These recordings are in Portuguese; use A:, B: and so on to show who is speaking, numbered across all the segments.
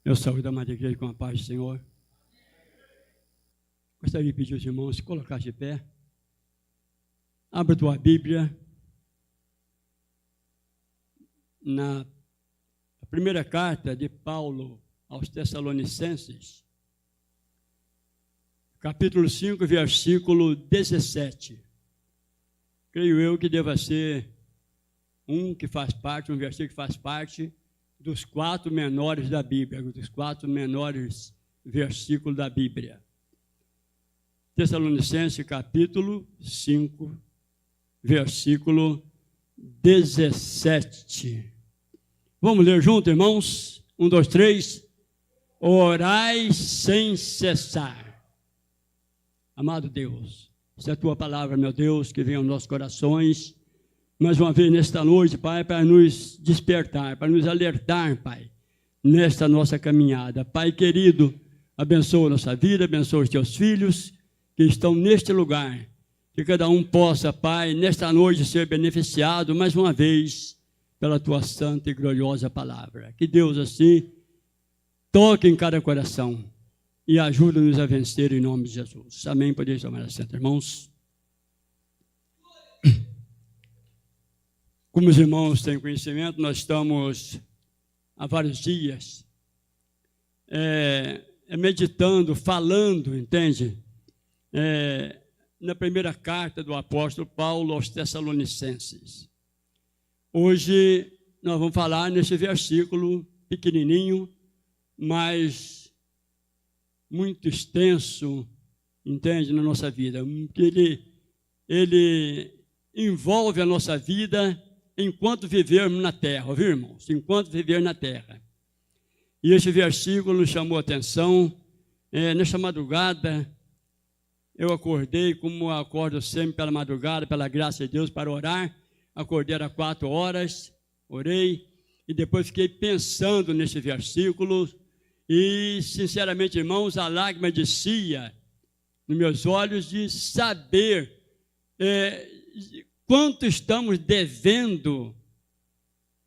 A: Eu saúdo a amada igreja com a paz do Senhor. Gostaria de pedir aos irmãos se colocar de pé. Abra a tua Bíblia na primeira carta de Paulo aos Tessalonicenses, capítulo 5, versículo 17. Creio eu que deva ser um versículo que faz parte dos 4 menores da Bíblia, dos 4 menores versículos da Bíblia. Tessalonicenses, capítulo 5, versículo 17. Vamos ler junto, irmãos? 1, 2, 3. Orai sem cessar. Amado Deus, essa é a tua palavra, meu Deus, que vem aos nossos corações, mais uma vez nesta noite, Pai, para nos despertar, para nos alertar, Pai, nesta nossa caminhada. Pai querido, abençoa a nossa vida, abençoa os teus filhos que estão neste lugar, que cada um possa, Pai, nesta noite ser beneficiado mais uma vez pela tua santa e gloriosa palavra. Que Deus assim toque em cada coração e ajude-nos a vencer em nome de Jesus. Amém. Podeis tomar assento, irmãos. Como os irmãos têm conhecimento, nós estamos há vários dias meditando, falando, entende? Na primeira carta do apóstolo Paulo aos Tessalonicenses. Hoje nós vamos falar nesse versículo pequenininho, mas muito extenso, entende, na nossa vida. Ele envolve a nossa vida enquanto vivermos na terra, viu, irmãos? Enquanto viver na terra. E esse versículo nos chamou a atenção. Nesta madrugada, eu acordei, como acordo sempre pela madrugada, pela graça de Deus, para orar. Acordei às 4 horas, orei, e depois fiquei pensando nesse versículo, e, sinceramente, irmãos, a lágrima descia nos meus olhos de saber quanto estamos devendo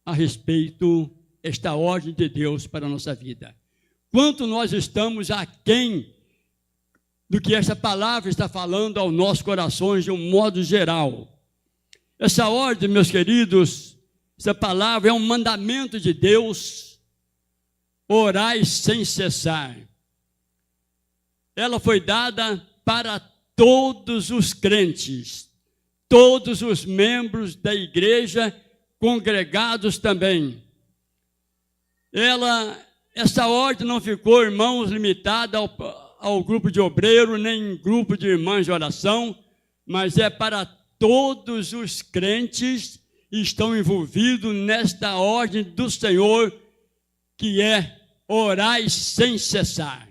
A: a respeito desta ordem de Deus para a nossa vida. Quanto nós estamos aquém do que essa palavra está falando aos nossos corações de um modo geral. Essa ordem, meus queridos, essa palavra é um mandamento de Deus, orai sem cessar. Ela foi dada para todos os crentes, todos os membros da igreja, congregados também. Essa ordem não ficou, irmãos, limitada ao grupo de obreiro, nem grupo de irmãs de oração, mas é para todos os crentes que estão envolvidos nesta ordem do Senhor, que é orai sem cessar.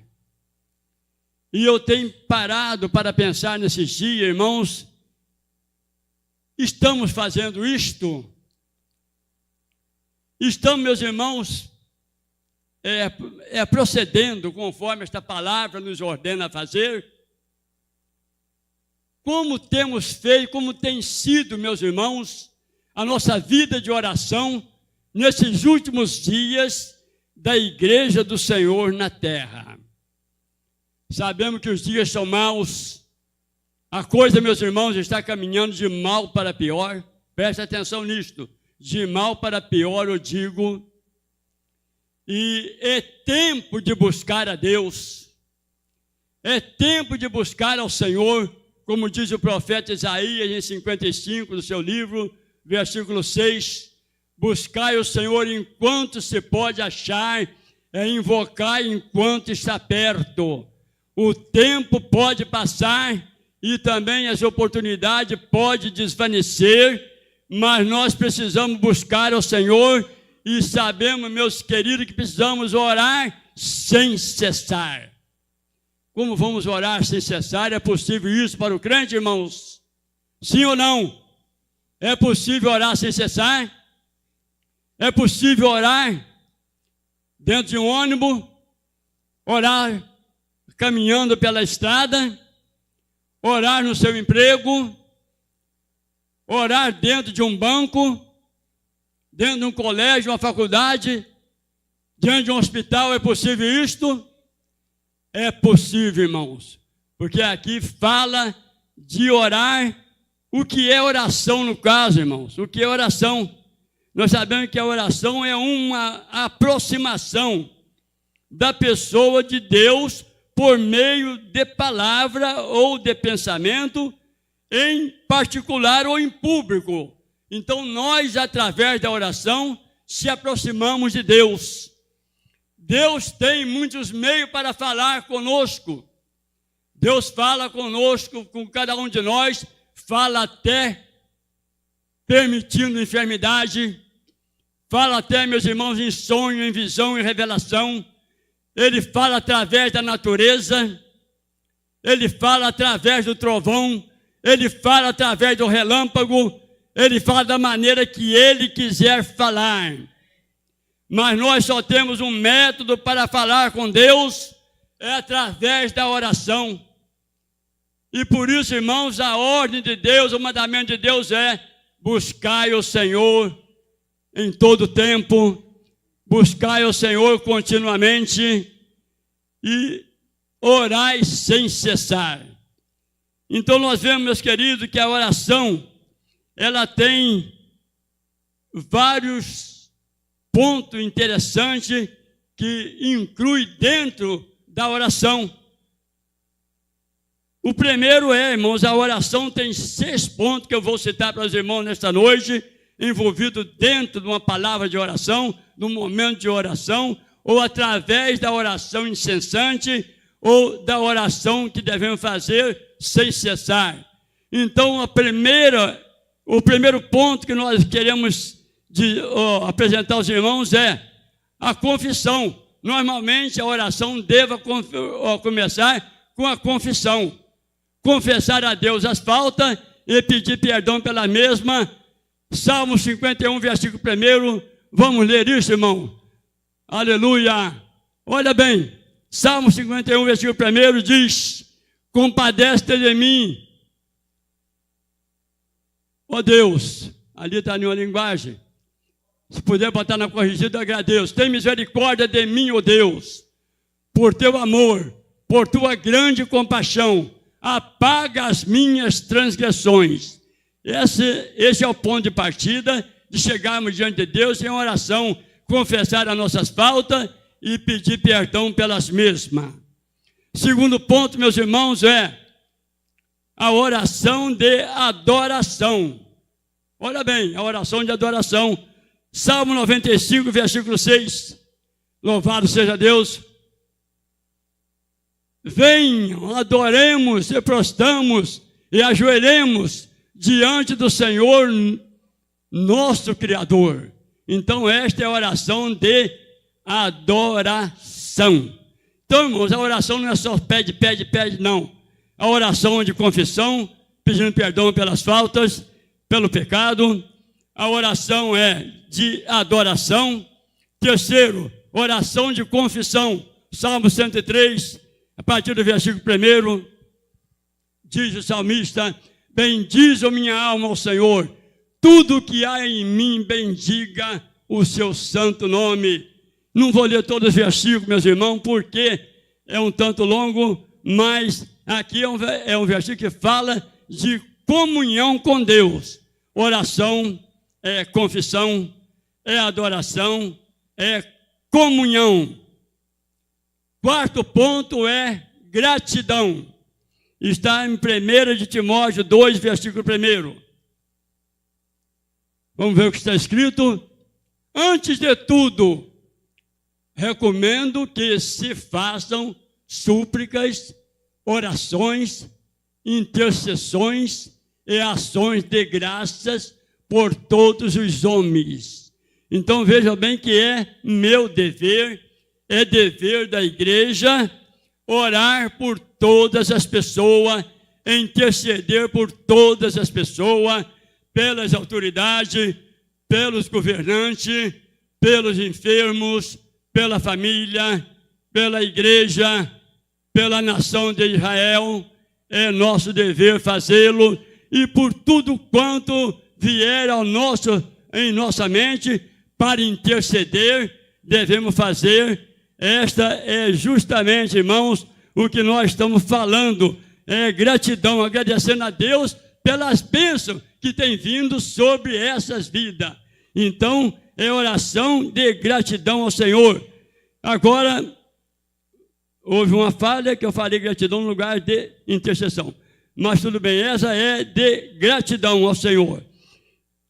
A: E eu tenho parado para pensar nesses dias, irmãos, estamos fazendo isto? Estamos, meus irmãos, procedendo conforme esta palavra nos ordena a fazer? Como temos feito, como tem sido, meus irmãos, a nossa vida de oração nesses últimos dias da igreja do Senhor na terra? Sabemos que os dias são maus, a coisa, meus irmãos, está caminhando de mal para pior. Preste atenção nisto, de mal para pior, eu digo. E é tempo de buscar a Deus, é tempo de buscar ao Senhor, como diz o profeta Isaías em 55 do seu livro, versículo 6, buscai o Senhor enquanto se pode achar, invocai enquanto está perto. O tempo pode passar e também as oportunidades podem desvanecer, mas nós precisamos buscar ao Senhor e sabemos, meus queridos, que precisamos orar sem cessar. Como vamos orar sem cessar? É possível isso para o crente, irmãos? Sim ou não? É possível orar sem cessar? É possível orar dentro de um ônibus? Orar caminhando pela estrada? Orar no seu emprego? Orar dentro de um banco? Dentro de um colégio, uma faculdade? Diante de um hospital é possível isto? É possível, irmãos, porque aqui fala de orar. O que é oração no caso, irmãos? O que é oração? Nós sabemos que a oração é uma aproximação da pessoa de Deus por meio de palavra ou de pensamento, em particular ou em público. Então, nós, através da oração, se aproximamos de Deus. Deus tem muitos meios para falar conosco. Deus fala conosco, com cada um de nós, fala até permitindo enfermidade, fala até, meus irmãos, em sonho, em visão, em revelação. Ele fala através da natureza, ele fala através do trovão, ele fala através do relâmpago, ele fala da maneira que ele quiser falar. Mas nós só temos um método para falar com Deus, é através da oração. E por isso, irmãos, a ordem de Deus, o mandamento de Deus é: buscai o Senhor em todo tempo, buscai o Senhor continuamente e orai sem cessar. Então nós vemos, meus queridos, que a oração, ela tem vários pontos interessantes que inclui dentro da oração. O primeiro é, irmãos, a oração tem 6 pontos que eu vou citar para os irmãos nesta noite, envolvido dentro de uma palavra de oração, num momento de oração, ou através da oração incessante, ou da oração que devemos fazer sem cessar. Então, o primeiro ponto que nós queremos apresentar aos irmãos é a confissão. Normalmente, a oração deve começar com a confissão. Confessar a Deus as faltas e pedir perdão pela mesma. Salmo 51, versículo 1. Vamos ler isso, irmão? Aleluia! Olha bem, Salmo 51, versículo 1 diz: compadece-te de mim, ó Deus. Ali está em uma linguagem. Se puder botar na corrigida, eu agradeço. Tem misericórdia de mim, ó Deus, por teu amor, por tua grande compaixão, apaga as minhas transgressões. Esse é o ponto de partida de chegarmos diante de Deus em oração, confessar as nossas faltas e pedir perdão pelas mesmas. Segundo ponto, meus irmãos, é a oração de adoração. Olha bem, a oração de adoração. Salmo 95, versículo 6. Louvado seja Deus. Venham, adoremos e prostramos e ajoelhemos diante do Senhor, nosso Criador. Então, esta é a oração de adoração. Então, irmãos, a oração não é só pede, não. A oração é de confissão, pedindo perdão pelas faltas, pelo pecado. A oração é de adoração. Terceiro, oração de confissão. Salmo 103, a partir do versículo 1, diz o salmista: bendize a minha alma ao Senhor, tudo que há em mim bendiga o seu santo nome. Não vou ler todos os versículos, meus irmãos, porque é um tanto longo, mas aqui é um versículo que fala de comunhão com Deus. Oração é confissão, é adoração, é comunhão. Quarto ponto é gratidão. Está em 1 de Timóteo 2, versículo 1. Vamos ver o que está escrito. Antes de tudo, recomendo que se façam súplicas, orações, intercessões e ações de graças por todos os homens. Então veja bem que é meu dever, é dever da igreja, orar por todas as pessoas, interceder por todas as pessoas, pelas autoridades, pelos governantes, pelos enfermos, pela família, pela igreja, pela nação de Israel. É nosso dever fazê-lo, e por tudo quanto vier em nossa mente para interceder devemos fazer. Esta é justamente, irmãos, o que nós estamos falando. É gratidão, agradecendo a Deus pelas bênçãos que tem vindo sobre essas vidas. Então, é oração de gratidão ao Senhor. Agora, houve uma falha que eu falei gratidão no lugar de intercessão. Mas tudo bem, essa é de gratidão ao Senhor.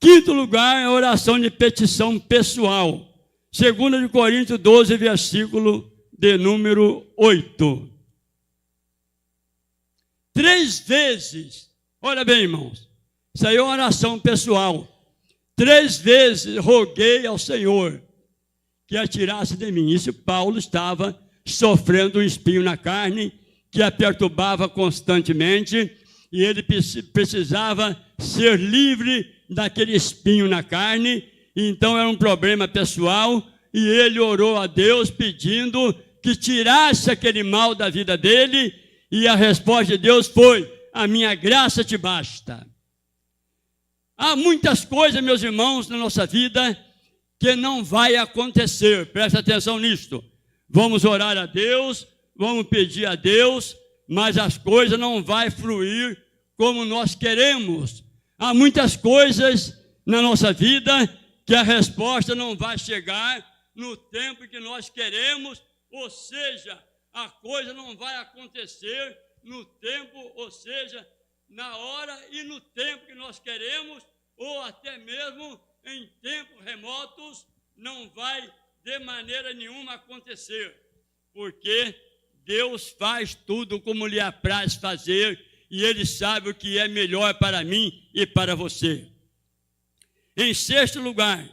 A: Quinto lugar, a oração de petição pessoal. 2 Coríntios 12, versículo de número 8. 3 vezes, olha bem, irmãos, isso aí é uma oração pessoal. 3 vezes roguei ao Senhor que a tirasse de mim. Isso Paulo estava sofrendo um espinho na carne que a perturbava constantemente e ele precisava ser livre daquele espinho na carne. Então era um problema pessoal e ele orou a Deus pedindo que tirasse aquele mal da vida dele e a resposta de Deus foi: a minha graça te basta. Há muitas coisas, meus irmãos, na nossa vida que não vai acontecer. Presta atenção nisto. Vamos orar a Deus, vamos pedir a Deus, mas as coisas não vão fluir como nós queremos. Há muitas coisas na nossa vida que a resposta não vai chegar no tempo que nós queremos, ou seja, a coisa não vai acontecer no tempo, ou seja, na hora e no tempo que nós queremos, ou até mesmo em tempos remotos, não vai de maneira nenhuma acontecer, porque Deus faz tudo como lhe apraz fazer, e Ele sabe o que é melhor para mim e para você. Em sexto lugar,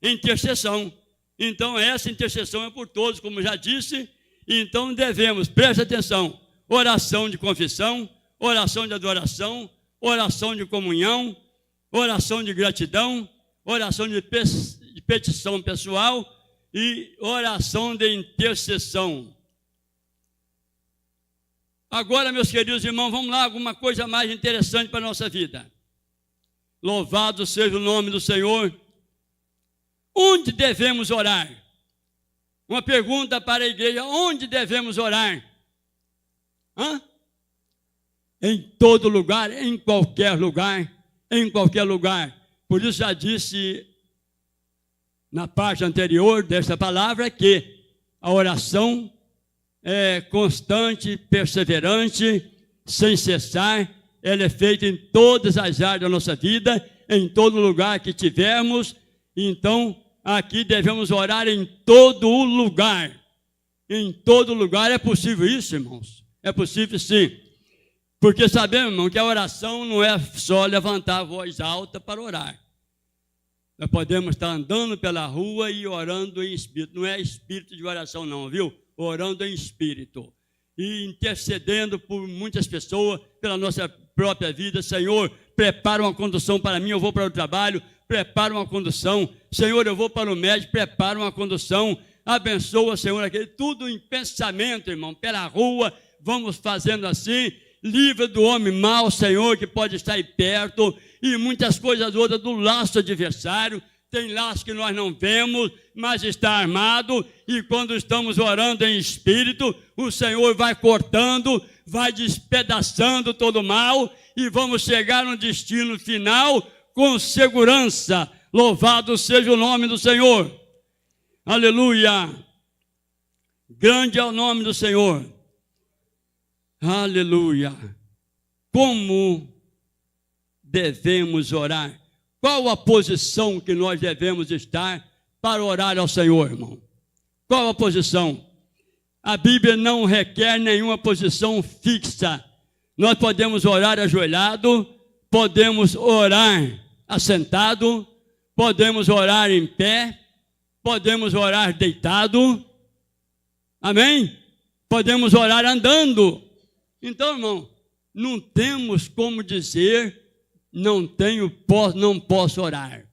A: intercessão. Então, essa intercessão é por todos, como já disse. Então, devemos, preste atenção, oração de confissão, oração de adoração, oração de comunhão, oração de gratidão, oração de petição pessoal e oração de intercessão. Agora, meus queridos irmãos, vamos lá, alguma coisa mais interessante para a nossa vida. Louvado seja o nome do Senhor. Onde devemos orar? Uma pergunta para a igreja: onde devemos orar? Em todo lugar, em qualquer lugar, em qualquer lugar. Por isso já disse na parte anterior desta palavra que a oração é constante, perseverante, sem cessar. Ela é feita em todas as áreas da nossa vida, em todo lugar que tivermos. Então, aqui devemos orar em todo o lugar. Em todo lugar. É possível isso, irmãos? É possível, sim. Porque sabemos, irmão, que a oração não é só levantar a voz alta para orar. Nós podemos estar andando pela rua e orando em espírito. Não é espírito de oração não, viu? Orando em espírito. E intercedendo por muitas pessoas, pela nossa própria vida. Senhor, prepara uma condução para mim, eu vou para o trabalho. Prepara uma condução. Senhor, eu vou para o médico, prepara uma condução. Abençoa, Senhor, aquele. Tudo em pensamento, irmão, pela rua. Vamos fazendo assim. Livra do homem mau, Senhor, que pode estar aí perto, e muitas coisas outras do laço adversário. Tem laço que nós não vemos, mas está armado, e quando estamos orando em espírito, o Senhor vai cortando, vai despedaçando todo o mal, e vamos chegar no destino final com segurança. Louvado seja o nome do Senhor. Aleluia. Grande é o nome do Senhor. Aleluia. Como devemos orar? Qual a posição que nós devemos estar para orar ao Senhor, irmão? Qual a posição? A Bíblia não requer nenhuma posição fixa. Nós podemos orar ajoelhado, podemos orar assentado, podemos orar em pé, podemos orar deitado. Amém? Podemos orar andando. Então, irmão, não temos como dizer não posso orar.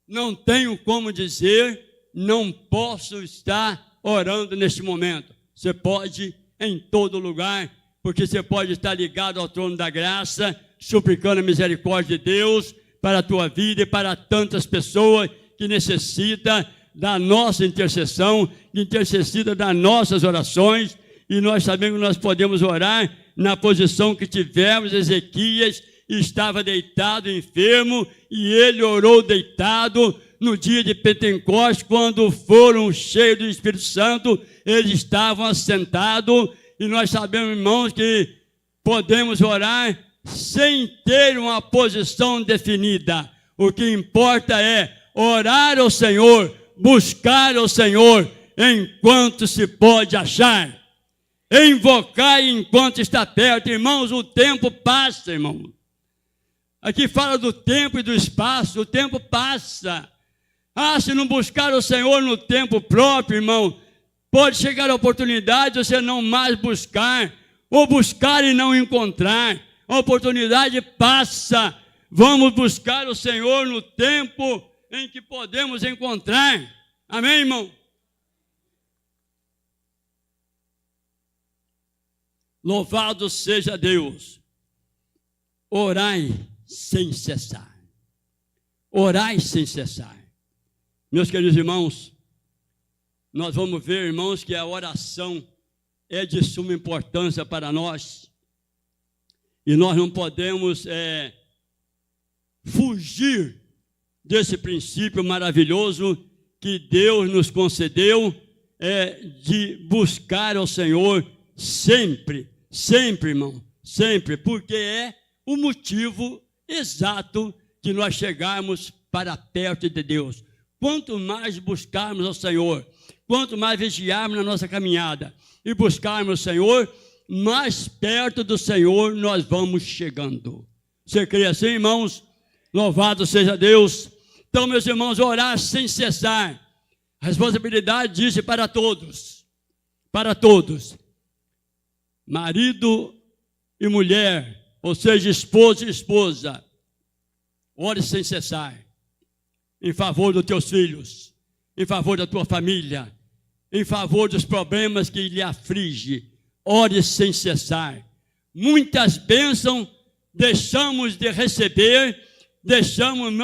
A: Não tenho como dizer não posso estar orando neste momento. Você pode em todo lugar, porque você pode estar ligado ao trono da graça, suplicando a misericórdia de Deus para a tua vida e para tantas pessoas que necessitam da nossa intercessão, intercedida das nossas orações, e nós sabemos que nós podemos orar na posição que tivemos. Ezequias estava deitado, enfermo, e ele orou deitado. No dia de Pentecostes, quando foram cheios do Espírito Santo, eles estavam assentados, e nós sabemos, irmãos, que podemos orar sem ter uma posição definida. O que importa é orar ao Senhor, buscar ao Senhor enquanto se pode achar. Invocar enquanto está perto. Irmãos, o tempo passa, irmão. Aqui fala do tempo e do espaço. O tempo passa. Se não buscar o Senhor no tempo próprio, irmão, pode chegar a oportunidade de você não mais buscar, ou buscar e não encontrar. A oportunidade passa. Vamos buscar o Senhor no tempo em que podemos encontrar. Amém, irmão? Louvado seja Deus. Orai sem cessar. Orai sem cessar. Meus queridos irmãos, nós vamos ver, irmãos, que a oração é de suma importância para nós. E nós não podemos fugir desse princípio maravilhoso que Deus nos concedeu, de buscar ao Senhor sempre, sempre, irmão, sempre, porque é o motivo exato de nós chegarmos para perto de Deus. Quanto mais buscarmos ao Senhor, quanto mais vigiarmos na nossa caminhada e buscarmos o Senhor, mais perto do Senhor nós vamos chegando. Você crê assim, irmãos? Louvado seja Deus. Então, meus irmãos, orar sem cessar. A responsabilidade diz para todos. Para todos. Marido e mulher, ou seja, esposo e esposa. Ore sem cessar. Em favor dos teus filhos, em favor da tua família, em favor dos problemas que lhe aflige. Ore sem cessar. Muitas bênçãos deixamos de receber, deixamos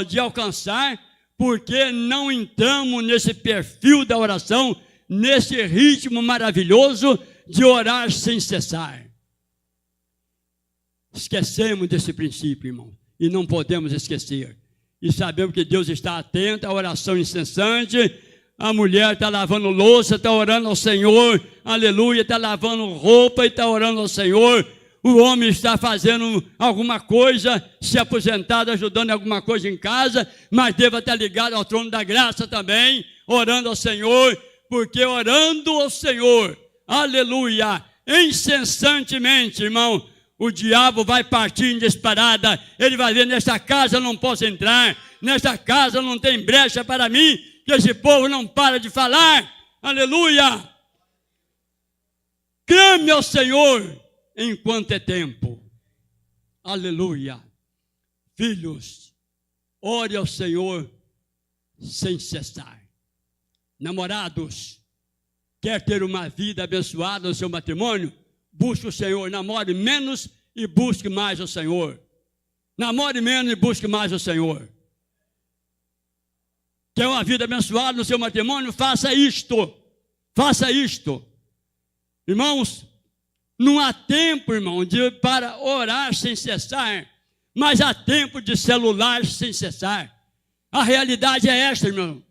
A: de alcançar, porque não entramos nesse perfil da oração, nesse ritmo maravilhoso de orar sem cessar. Esquecemos desse princípio, irmão, e não podemos esquecer. E sabemos que Deus está atento à oração incessante. A mulher está lavando louça, está orando ao Senhor, aleluia, está lavando roupa e está orando ao Senhor. O homem está fazendo alguma coisa, se aposentado, ajudando em alguma coisa em casa, mas deva estar ligado ao trono da graça também, orando ao Senhor, porque orando ao Senhor, aleluia, incessantemente, irmão, o diabo vai partir em disparada. Ele vai ver, nesta casa eu não posso entrar, nesta casa não tem brecha para mim, que esse povo não para de falar, aleluia. Clame ao Senhor enquanto é tempo, aleluia. Filhos, ore ao Senhor sem cessar. Namorados, quer ter uma vida abençoada no seu matrimônio? Busque o Senhor, namore menos e busque mais o Senhor. Namore menos e busque mais o Senhor. Quer uma vida abençoada no seu matrimônio? Faça isto. Faça isto. Irmãos, não há tempo, irmão, para orar sem cessar, mas há tempo de celular sem cessar. A realidade é esta, irmão.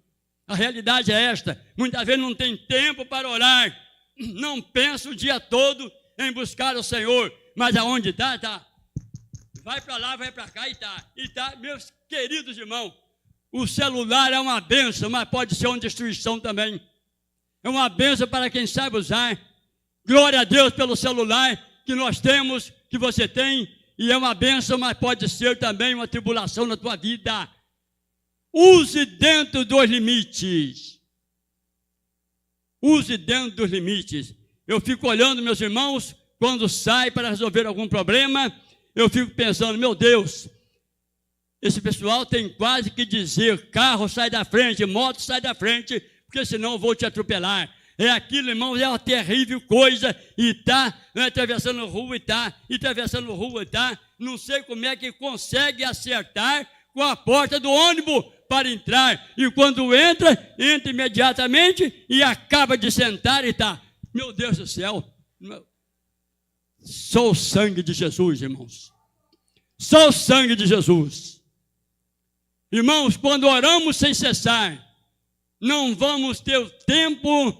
A: A realidade é esta. Muitas vezes não tem tempo para orar. Não pensa o dia todo em buscar o Senhor, mas aonde está, está. Vai para lá, vai para cá e está. E está, meus queridos irmãos, o celular é uma bênção, mas pode ser uma destruição também. É uma bênção para quem sabe usar. Glória a Deus pelo celular que nós temos, que você tem, e é uma bênção, mas pode ser também uma tribulação na tua vida. Use dentro dos limites. Use dentro dos limites. Eu fico olhando, meus irmãos, quando sai para resolver algum problema, eu fico pensando, meu Deus, esse pessoal tem quase que dizer, carro sai da frente, moto sai da frente, porque senão eu vou te atropelar. É aquilo, irmãos, é uma terrível coisa, e está atravessando rua, e atravessando rua, não sei como é que consegue acertar com a porta do ônibus, para entrar. E quando entra, entra imediatamente e acaba de sentar e está. Meu Deus do céu. Só o sangue de Jesus, irmãos. Só o sangue de Jesus. Irmãos, quando oramos sem cessar, não vamos ter o tempo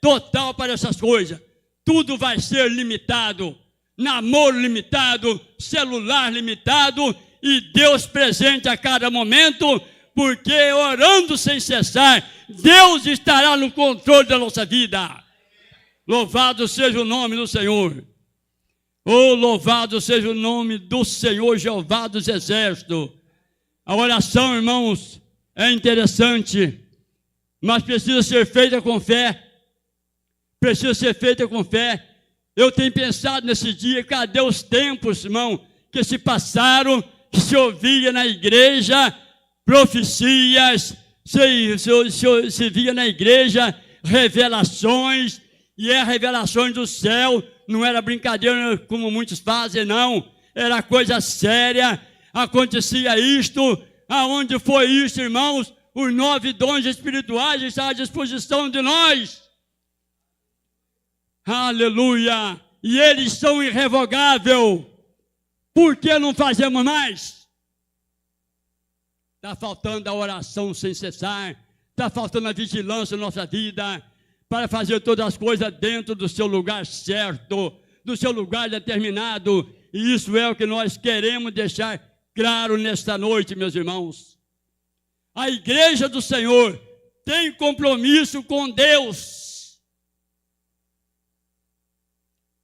A: total para essas coisas. Tudo vai ser limitado. Namoro limitado, celular limitado e Deus presente a cada momento, porque orando sem cessar, Deus estará no controle da nossa vida. Louvado seja o nome do Senhor. Oh, louvado seja o nome do Senhor Jeová dos Exércitos. A oração, irmãos, é interessante, mas precisa ser feita com fé. Precisa ser feita com fé. Eu tenho pensado nesse dia, cadê os tempos, irmão, que se passaram, que se ouvia na igreja profecias, se via na igreja revelações, e revelações do céu, não era brincadeira como muitos fazem, não, era coisa séria, acontecia isto, aonde foi isso, irmãos? Os 9 dons espirituais estão à disposição de nós. Aleluia! E eles são irrevogáveis. Por que não fazemos mais? Está faltando a oração sem cessar. Está faltando a vigilância na nossa vida para fazer todas as coisas dentro do seu lugar certo, do seu lugar determinado. E isso é o que nós queremos deixar claro nesta noite, meus irmãos. A igreja do Senhor tem compromisso com Deus.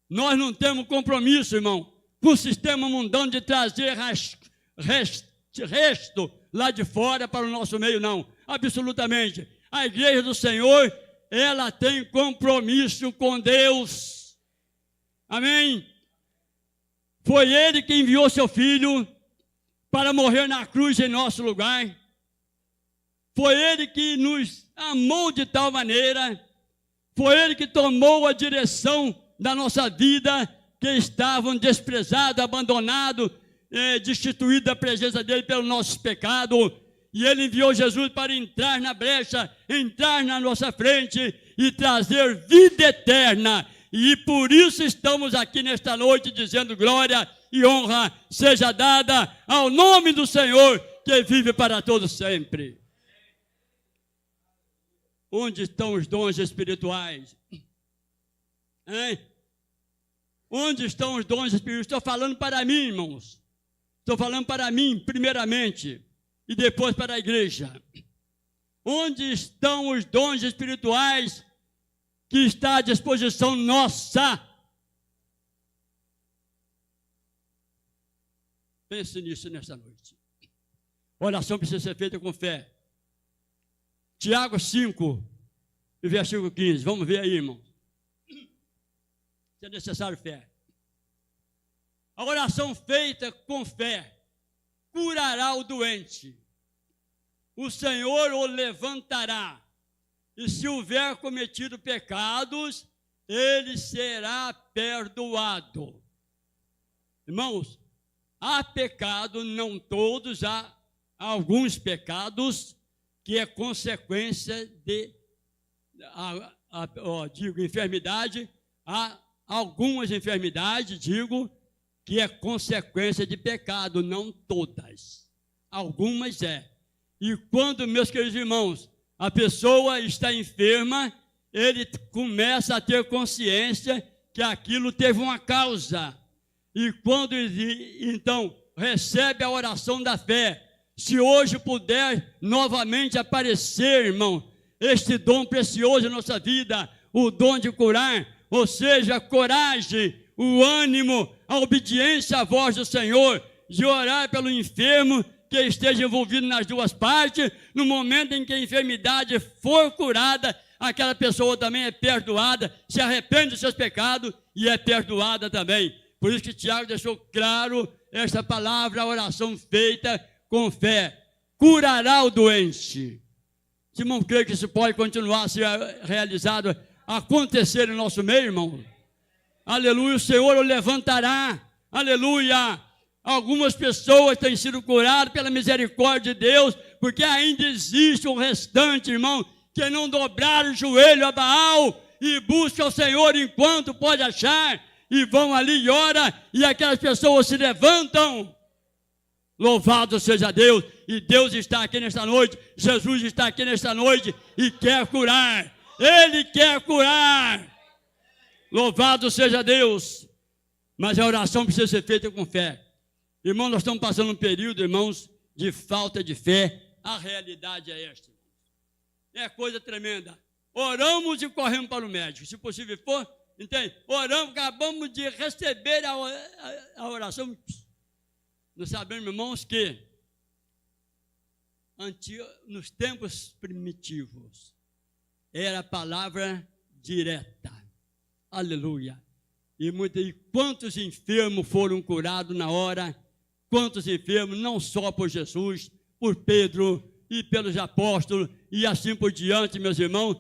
A: Nós não temos compromisso, irmão, com o sistema mundano de trazer resto lá de fora para o nosso meio, não. Absolutamente. A igreja do Senhor, ela tem compromisso com Deus. Amém? Foi Ele que enviou seu Filho para morrer na cruz em nosso lugar. Foi Ele que nos amou de tal maneira. Foi Ele que tomou a direção da nossa vida, que estavam desprezados, abandonados, destituídos da presença dele pelos nossos pecados, e ele enviou Jesus para entrar na brecha, entrar na nossa frente e trazer vida eterna, e por isso estamos aqui nesta noite dizendo glória e honra seja dada ao nome do Senhor, que vive para todos sempre. Onde estão os dons espirituais? Hein? Onde estão os dons espirituais? Estou falando para mim, irmãos. Estou falando para mim, primeiramente, e depois para a igreja. Onde estão os dons espirituais que está à disposição nossa? Pense nisso nesta noite. A oração precisa ser feita com fé. Tiago 5, versículo 15. Vamos ver aí, irmão. É necessário fé. A oração feita com fé curará o doente. O Senhor o levantará. E se houver cometido pecados, ele será perdoado. Irmãos, há pecado, não todos, há alguns pecados que é consequência de, enfermidade. Há algumas enfermidades, que é consequência de pecado, não todas. Algumas é. E quando, meus queridos irmãos, a pessoa está enferma, ele começa a ter consciência que aquilo teve uma causa. E quando ele, então, recebe a oração da fé, se hoje puder novamente aparecer, irmão, este dom precioso na nossa vida, o dom de curar, ou seja, a coragem, o ânimo, a obediência à voz do Senhor, de orar pelo enfermo que esteja envolvido nas duas partes. No momento em que a enfermidade for curada, aquela pessoa também é perdoada, se arrepende dos seus pecados e é perdoada também. Por isso que Tiago deixou claro esta palavra, a oração feita com fé curará o doente. Se não crê que isso pode continuar a ser realizado, acontecer no nosso meio, irmão, aleluia, o Senhor o levantará, aleluia. Algumas pessoas têm sido curadas pela misericórdia de Deus, porque ainda existe um restante, irmão, que não dobraram o joelho a Baal e buscam o Senhor enquanto pode achar, e vão ali e oram, e aquelas pessoas se levantam. Louvado seja Deus, e Deus está aqui nesta noite, Jesus está aqui nesta noite e quer curar, Ele quer curar. Louvado seja Deus, mas a oração precisa ser feita com fé. Irmão, nós estamos passando um período, irmãos, de falta de fé. A realidade é esta. É coisa tremenda. Oramos e corremos para o médico, se possível for, entende? Oramos, acabamos de receber a oração. Nós sabemos, irmãos, que nos tempos primitivos era a palavra direta. Aleluia. E quantos enfermos foram curados na hora? Quantos enfermos, não só por Jesus, por Pedro e pelos apóstolos, e assim por diante, meus irmãos,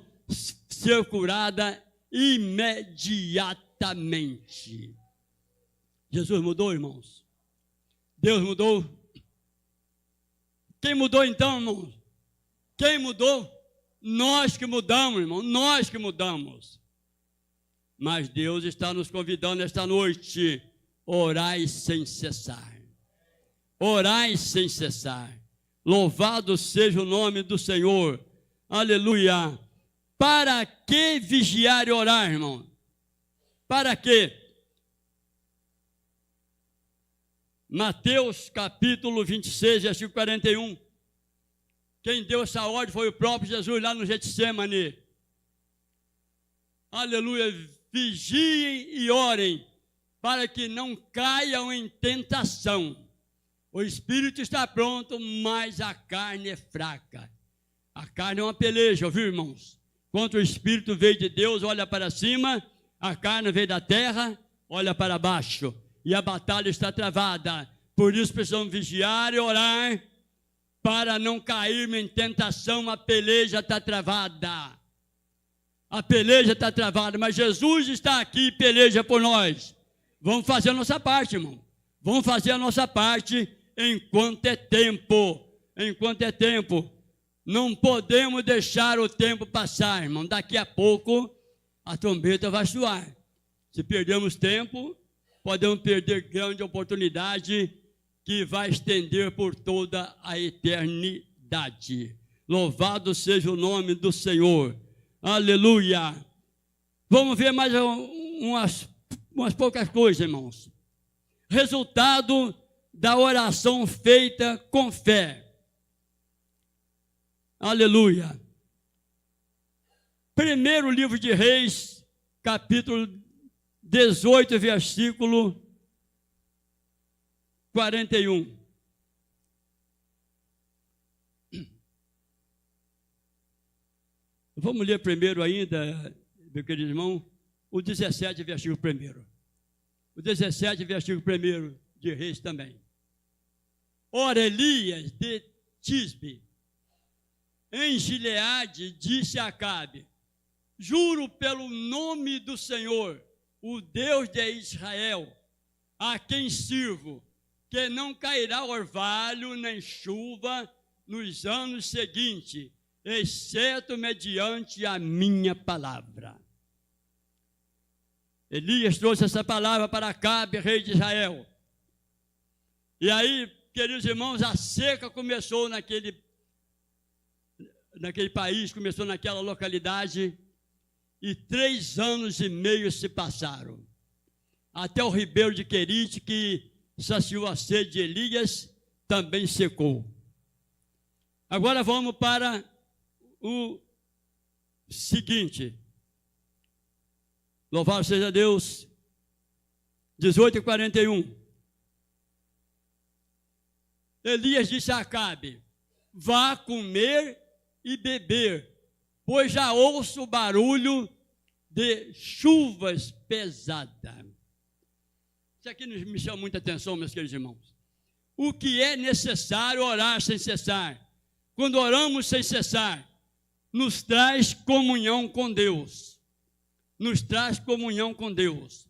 A: ser curada imediatamente. Jesus mudou, irmãos. Deus mudou. Quem mudou então, irmãos? Quem mudou? Nós que mudamos, irmão. Nós que mudamos. Mas Deus está nos convidando esta noite. Orai sem cessar. Orai sem cessar. Louvado seja o nome do Senhor. Aleluia. Para que vigiar e orar, irmão? Para quê? Mateus capítulo 26, versículo 41. Quem deu essa ordem foi o próprio Jesus lá no Getsemane. Aleluia. Vigiem e orem para que não caiam em tentação. O espírito está pronto, mas a carne é fraca. A carne é uma peleja, ouviu, irmãos? Quando o espírito veio de Deus, olha para cima, a carne veio da terra, olha para baixo. E a batalha está travada. Por isso precisamos vigiar e orar para não cairmos em tentação. A peleja está travada. A peleja está travada, mas Jesus está aqui e peleja por nós. Vamos fazer a nossa parte, irmão. Vamos fazer a nossa parte enquanto é tempo. Enquanto é tempo. Não podemos deixar o tempo passar, irmão. Daqui a pouco a trombeta vai soar. Se perdermos tempo, podemos perder grande oportunidade que vai estender por toda a eternidade. Louvado seja o nome do Senhor. Aleluia. Vamos ver mais umas poucas coisas, irmãos. Resultado da oração feita com fé. Aleluia. Primeiro livro de Reis, capítulo 18, versículo 41. Vamos ler primeiro ainda, meu querido irmão, o 17, versículo 1. O 17, versículo 1 de Reis também. Ora, Elias de Tisbe, em Gileade, disse a Acabe: juro pelo nome do Senhor, o Deus de Israel, a quem sirvo, que não cairá orvalho nem chuva nos anos seguintes, exceto mediante a minha palavra. Elias trouxe essa palavra para Acabe, rei de Israel. E aí, queridos irmãos, a seca começou naquele país, começou naquela localidade, e 3 anos e meio se passaram. Até o ribeiro de Querite, que saciou a sede de Elias, também secou. Agora vamos para o seguinte. Louvado seja Deus. 18:41. Elias disse a Acabe: vá comer e beber, pois já ouço o barulho de chuvas pesadas. Isso aqui me chama muita atenção, meus queridos irmãos. O que é necessário orar sem cessar? Quando oramos sem cessar, nos traz comunhão com Deus. Nos traz comunhão com Deus.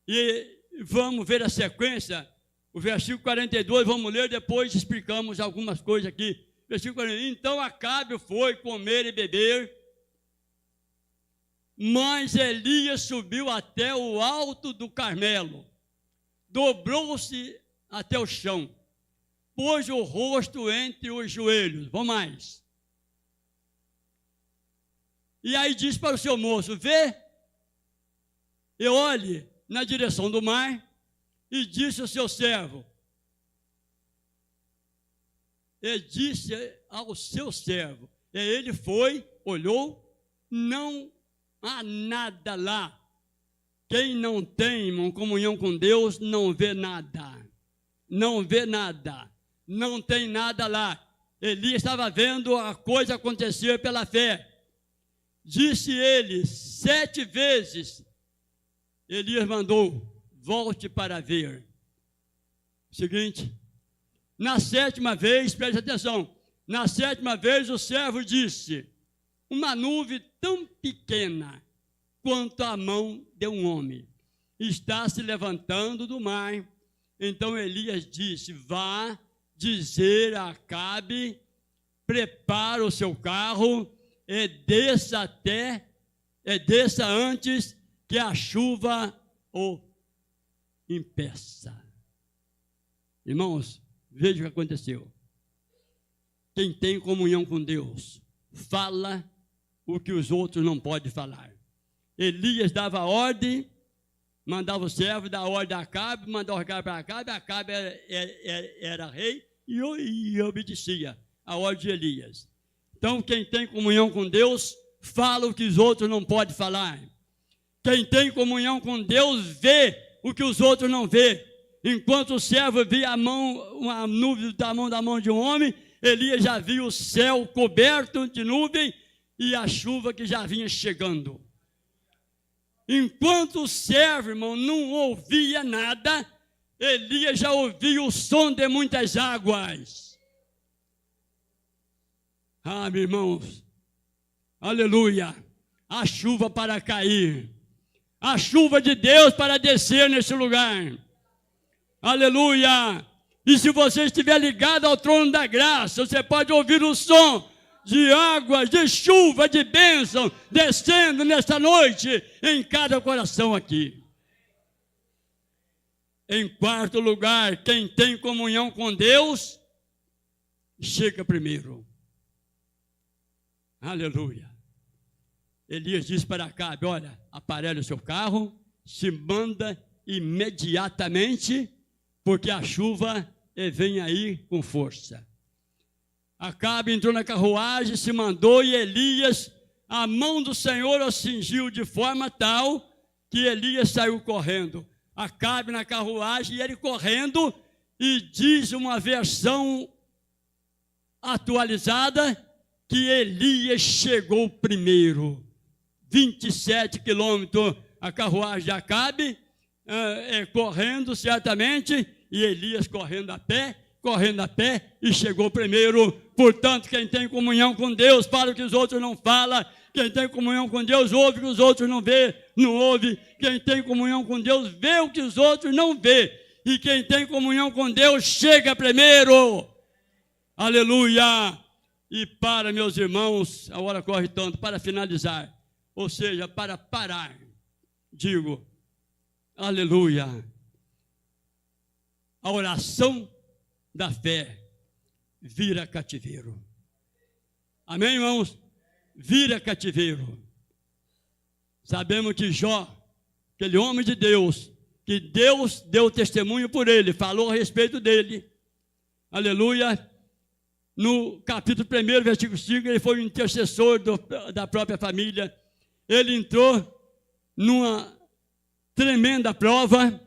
A: E vamos ver a sequência, o versículo 42, vamos ler, depois explicamos algumas coisas aqui Versículo 40. Então Acabe foi comer e beber, mas Elias subiu até o alto do Carmelo, dobrou-se até o chão, pôs o rosto entre os joelhos. Vamos mais. E aí diz para o seu moço: vê, e olhe na direção do mar. E disse ao seu servo, e disse ao seu servo, e ele foi, olhou, não há nada lá. Quem não tem uma comunhão com Deus não vê nada, não vê nada, não tem nada lá. Elias estava vendo a coisa acontecer pela fé. Disse ele 7 vezes, Elias mandou, volte para ver. Seguinte, na 7ª vez, preste atenção, na 7ª vez o servo disse, uma nuvem tão pequena quanto a mão de um homem está se levantando do mar. Então Elias disse, vá dizer a Acabe, prepara o seu carro e desça antes que a chuva o impeça. Irmãos, veja o que aconteceu. Quem tem comunhão com Deus, fala o que os outros não podem falar. Elias dava ordem, mandava o servo dar ordem a Acabe, mandava o Acabe para Acabe, Acabe era rei e obedecia a ordem de Elias. Então, quem tem comunhão com Deus, fala o que os outros não podem falar. Quem tem comunhão com Deus, vê o que os outros não vê. Enquanto o servo via uma nuvem da mão de um homem, Elias já viu o céu coberto de nuvem e a chuva que já vinha chegando. Enquanto o servo, irmão, não ouvia nada, Elias já ouvia o som de muitas águas. Ah, meus irmãos, aleluia, a chuva para cair, a chuva de Deus para descer nesse lugar, aleluia. E se você estiver ligado ao trono da graça, você pode ouvir o som de águas, de chuva, de bênção, descendo nesta noite em cada coração aqui. Em quarto lugar, quem tem comunhão com Deus, chega primeiro. Aleluia. Elias disse para Acabe, olha, aparelhe o seu carro, se manda imediatamente, porque a chuva vem aí com força. Acabe entrou na carruagem, se mandou, e Elias, a mão do Senhor o cingiu de forma tal que Elias saiu correndo. Acabe na carruagem e ele correndo, e diz uma versão atualizada que Elias chegou primeiro. 27 quilômetros a carruagem de Acabe, correndo certamente, e Elias correndo a pé, e chegou primeiro. Portanto, quem tem comunhão com Deus, fala o que os outros não falam. Quem tem comunhão com Deus, ouve o que os outros não vê, não ouve. Quem tem comunhão com Deus, vê o que os outros não vê. E quem tem comunhão com Deus, chega primeiro. Aleluia! E para, meus irmãos, a hora corre tanto, para finalizar, ou seja, para parar, digo, aleluia, a oração da fé vira cativeiro. Amém, irmãos? Vira cativeiro. Sabemos que Jó, aquele homem de Deus, que Deus deu testemunho por ele, falou a respeito dele, aleluia. No capítulo 1, versículo 5, ele foi o intercessor da própria família. Ele entrou numa tremenda prova,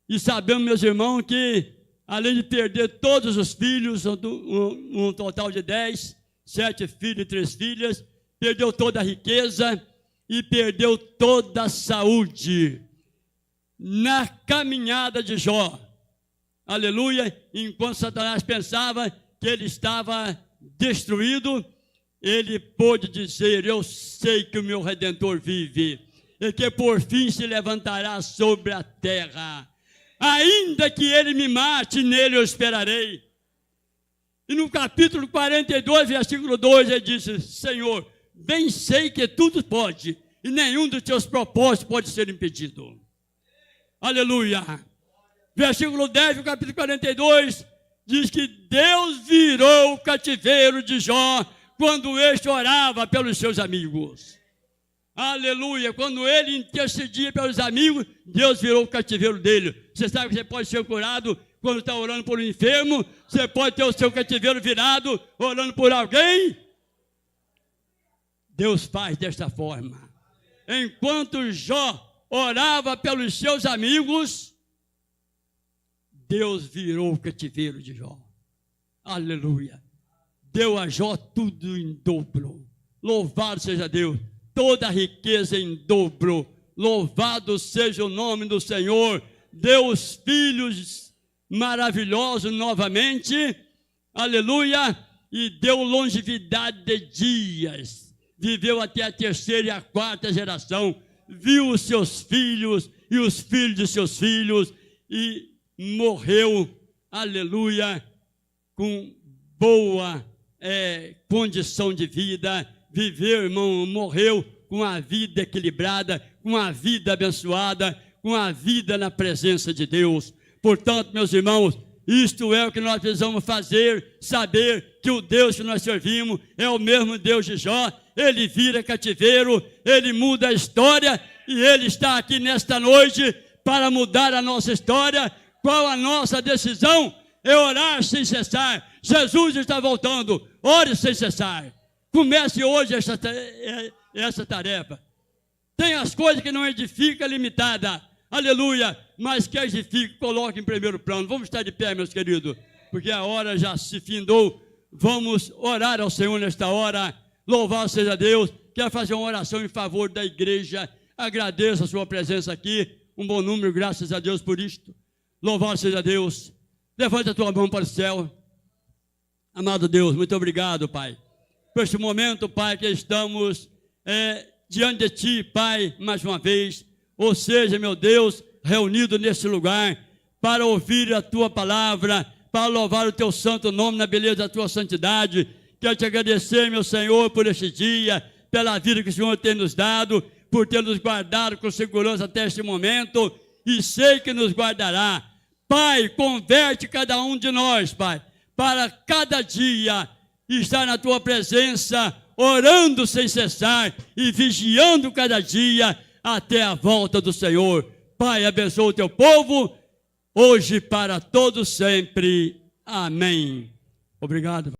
A: e sabemos, meus irmãos, que além de perder todos os filhos, um total de 10, 7 filhos e 3 filhas, perdeu toda a riqueza e perdeu toda a saúde. Na caminhada de Jó, aleluia, enquanto Satanás pensava que ele estava destruído, ele pôde dizer, eu sei que o meu Redentor vive, e que por fim se levantará sobre a terra. Ainda que ele me mate, nele eu esperarei. E no capítulo 42, versículo 2, ele disse: Senhor, bem sei que tudo pode, e nenhum dos teus propósitos pode ser impedido. Aleluia. Versículo 10 do capítulo 42, diz que Deus virou o cativeiro de Jó quando este orava pelos seus amigos. Aleluia. Quando ele intercedia pelos amigos, Deus virou o cativeiro dele. Você sabe que você pode ser curado quando está orando por um enfermo. Você pode ter o seu cativeiro virado orando por alguém. Deus faz desta forma. Enquanto Jó orava pelos seus amigos, Deus virou o cativeiro de Jó. Aleluia. Deu a Jó tudo em dobro. Louvado seja Deus. Toda a riqueza em dobro. Louvado seja o nome do Senhor. Deu os filhos maravilhosos novamente. Aleluia. E deu longevidade de dias. Viveu até a terceira e a quarta geração. Viu os seus filhos e os filhos de seus filhos. E morreu, aleluia, com boa condição de vida. Viveu, irmão, morreu com a vida equilibrada, com a vida abençoada, com a vida na presença de Deus. Portanto, meus irmãos, isto é o que nós precisamos fazer, saber que o Deus que nós servimos é o mesmo Deus de Jó. Ele vira cativeiro, ele muda a história, e ele está aqui nesta noite para mudar a nossa história. Qual a nossa decisão? É orar sem cessar. Jesus está voltando. Ore sem cessar. Comece hoje essa tarefa. Tem as coisas que não edifica limitada. Aleluia. Mas que edifica, coloque em primeiro plano. Vamos estar de pé, meus queridos, porque a hora já se findou. Vamos orar ao Senhor nesta hora. Louvado seja Deus. Quero fazer uma oração em favor da igreja. Agradeço a sua presença aqui. Um bom número, graças a Deus por isto. Louvado seja Deus. Levanta a tua mão para o céu. Amado Deus, muito obrigado, Pai, por este momento, Pai, que estamos diante de Ti, Pai, mais uma vez. Ou seja, meu Deus, reunido neste lugar para ouvir a Tua palavra, para louvar o Teu santo nome na beleza da Tua santidade. Quero Te agradecer, meu Senhor, por este dia, pela vida que o Senhor tem nos dado, por ter nos guardado com segurança até este momento, e sei que nos guardará. Pai, converte cada um de nós, Pai, para cada dia estar na Tua presença, orando sem cessar e vigiando cada dia até a volta do Senhor. Pai, abençoa o Teu povo, hoje para todos sempre. Amém. Obrigado.